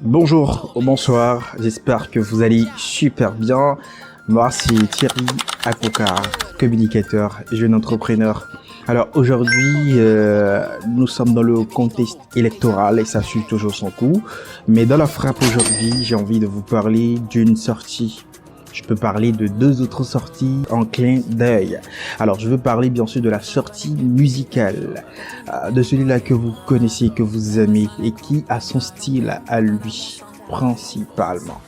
Bonjour, bonsoir, j'espère que vous allez super bien. Moi c'est Thierry Akokar, communicateur, jeune entrepreneur. Alors aujourd'hui, nous sommes dans le contexte électoral et ça suit toujours son coup. Mais dans la frappe aujourd'hui, j'ai envie de vous parler d'une sortie. Je peux parler de deux autres sorties en clin d'œil. Alors, je veux parler bien sûr de la sortie musicale, de celui-là que vous connaissez, que vous aimez et qui a son style à lui, principalement.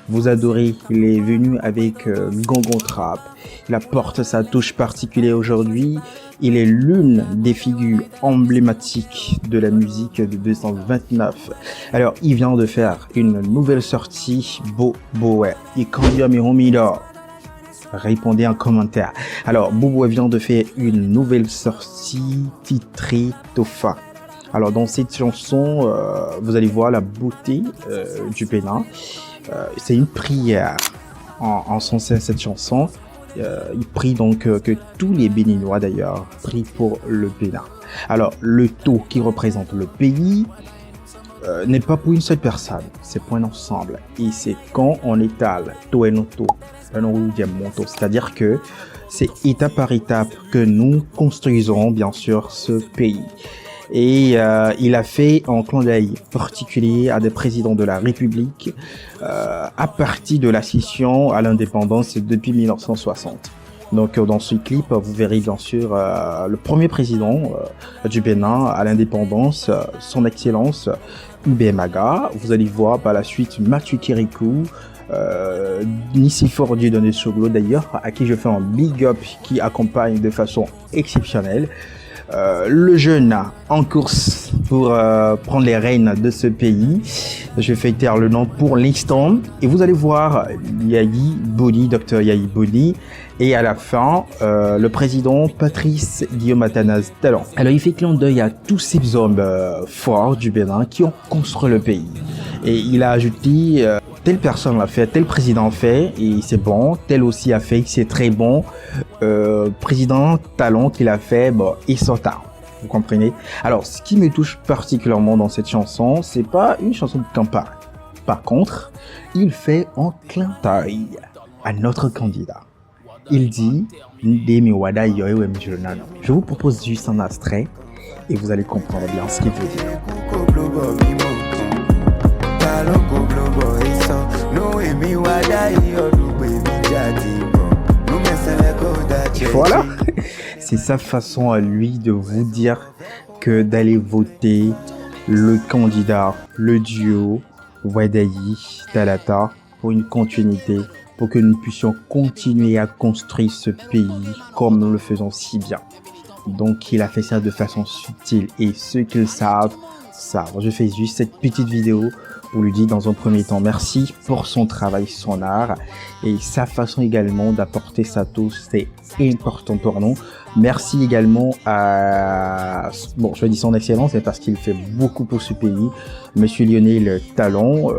Vous adorez, il est venu avec Gongon Trap. Il apporte sa touche particulière aujourd'hui. Il est l'une des figures emblématiques de la musique de 229. Alors, il vient de faire une nouvelle sortie, Boboé. Et quand il y a mes homies là, répondez en commentaire. Alors, Boboé vient de faire une nouvelle sortie titrée Tofa. Alors, dans cette chanson, vous allez voir la beauté du Bénin. C'est une prière en sens à cette chanson. Il prie donc que tous les Béninois d'ailleurs prient pour le Bénin. Alors le taux qui représente le pays n'est pas pour une seule personne, c'est pour un ensemble. Et c'est quand on étale taux et noto, c'est-à-dire que c'est étape par étape que nous construisons bien sûr ce pays. Et il a fait un clin d'œil particulier à des présidents de la République à partir de la scission à l'indépendance depuis 1960. Donc dans ce clip, vous verrez bien sûr le premier président du Bénin à l'indépendance, son excellence Ubemaga. Vous allez voir par la suite Mathieu Kirikou, Nicéphore Dieudonné Soglo d'ailleurs, à qui je fais un big up, qui accompagne de façon exceptionnelle. Le jeune en course pour prendre les rênes de ce pays. Je vais taire le nom pour l'instant. Et vous allez voir Yayi Boni, Dr Yayi Boni. Et à la fin, le président Patrice Guillaume Athanase Talon. Alors il fait clin d'œil à tous ces hommes forts du Bénin qui ont construit le pays. Et il a ajouté telle personne l'a fait, tel président a fait et c'est bon, tel aussi a fait, c'est très bon. Président Talon qu'il a fait, bon, il sort tard. Vous comprenez? Alors, ce qui me touche particulièrement dans cette chanson, c'est pas une chanson de campagne. Par contre, il fait un clin d'œil à notre candidat. Il dit, je vous propose juste un extrait et vous allez comprendre bien ce qu'il veut dire. Voilà, c'est sa façon à lui de vous dire que d'aller voter le candidat, le duo Wadayi Talata pour une continuité, pour que nous puissions continuer à construire ce pays comme nous le faisons si bien. Donc il a fait ça de façon subtile et ceux qui le savent. Je fais juste cette petite vidéo pour lui dire dans un premier temps merci pour son travail, son art et sa façon également d'apporter sa touche, c'est important pour nous. Merci également à, bon je dis son excellence, c'est parce qu'il fait beaucoup pour ce pays, Monsieur Lionel Talon,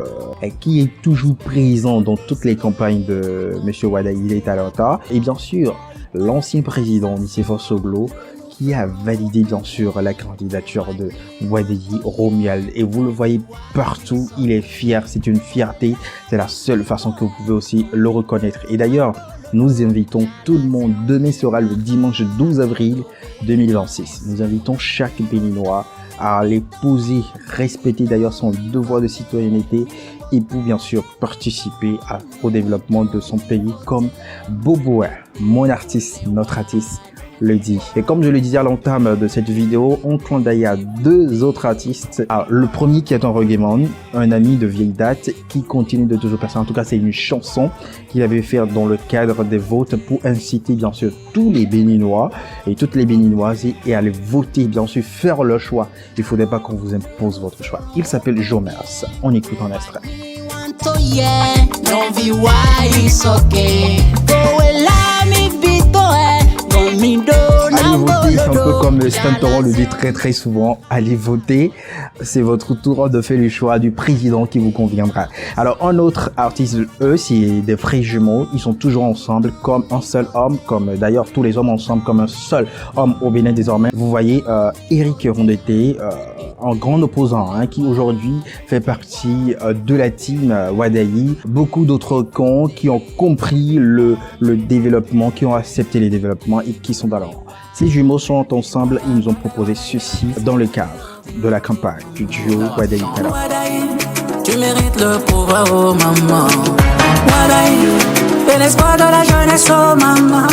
qui est toujours présent dans toutes les campagnes de Monsieur Wadayi Talata et bien sûr l'ancien président Nicéphore Soglo, qui a validé bien sûr la candidature de Wadayi Romuald et vous le voyez partout, il est fier, c'est une fierté, c'est la seule façon que vous pouvez aussi le reconnaître. Et d'ailleurs, nous invitons tout le monde, demain sera le dimanche 12 avril 2026, nous invitons chaque Béninois à aller poser, respecter d'ailleurs son devoir de citoyenneté et pour bien sûr participer au développement de son pays comme Boboé, mon artiste, notre artiste, le dit. Et comme je le disais à l'entame de cette vidéo, on clin d'œil à deux autres artistes. Alors, le premier qui est un reggaeman, un ami de vieille date qui continue de toujours passer. En tout cas, c'est une chanson qu'il avait fait dans le cadre des votes pour inciter bien sûr tous les Béninois et toutes les Béninoises et aller voter, bien sûr, faire le choix. Il ne faudrait pas qu'on vous impose votre choix. Il s'appelle Jomers. On écoute un extrait. Allez voter, un peu comme Stan Toro le dit très souvent. Allez voter, c'est votre tour de faire le choix du président qui vous conviendra. Alors un autre artiste, eux, c'est des frères jumeaux. Ils sont toujours ensemble comme un seul homme, comme d'ailleurs tous les hommes ensemble comme un seul homme au Bénin désormais. Vous voyez Eric Rondeté, un grand opposant qui aujourd'hui fait partie de la team Wadayi. Beaucoup d'autres cons qui ont compris le développement, qui ont accepté les développements et qui sont dans leur... Ces jumeaux sont ensemble et ils nous ont proposé ceci dans le cadre de la campagne du duo Wadayi Kala. Tu mérites le pouvoir, oh maman. Wadayi, t'es l'espoir de la jeunesse, oh maman.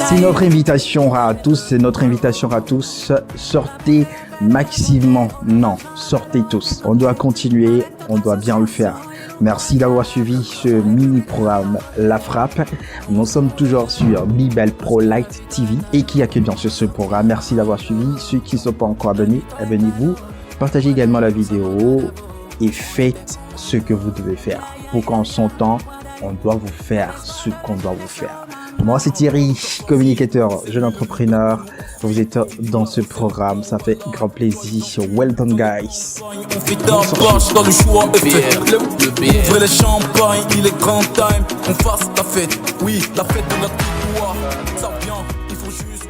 C'est notre invitation à tous, c'est notre invitation à tous. Sortez massivement, non, sortez tous. On doit continuer, on doit bien le faire. Merci d'avoir suivi ce mini-programme La Frappe. Nous sommes toujours sur Bibel Pro Light TV et qui accueille bien sûr ce programme. Merci d'avoir suivi. Ceux qui ne sont pas encore abonnés, abonnez-vous. Partagez également la vidéo et faites ce que vous devez faire. Pour qu'en son temps, on doit vous faire ce qu'on doit vous faire. Moi, c'est Thierry, communicateur, jeune entrepreneur. Vous êtes dans ce programme, ça fait grand plaisir. Well done, guys. On fait ta poche quand le choix est fait. Ouvrez les champagnes, il est grand time. On fasse la fête, oui, la fête de notre victoire. Ça vient, il faut juste.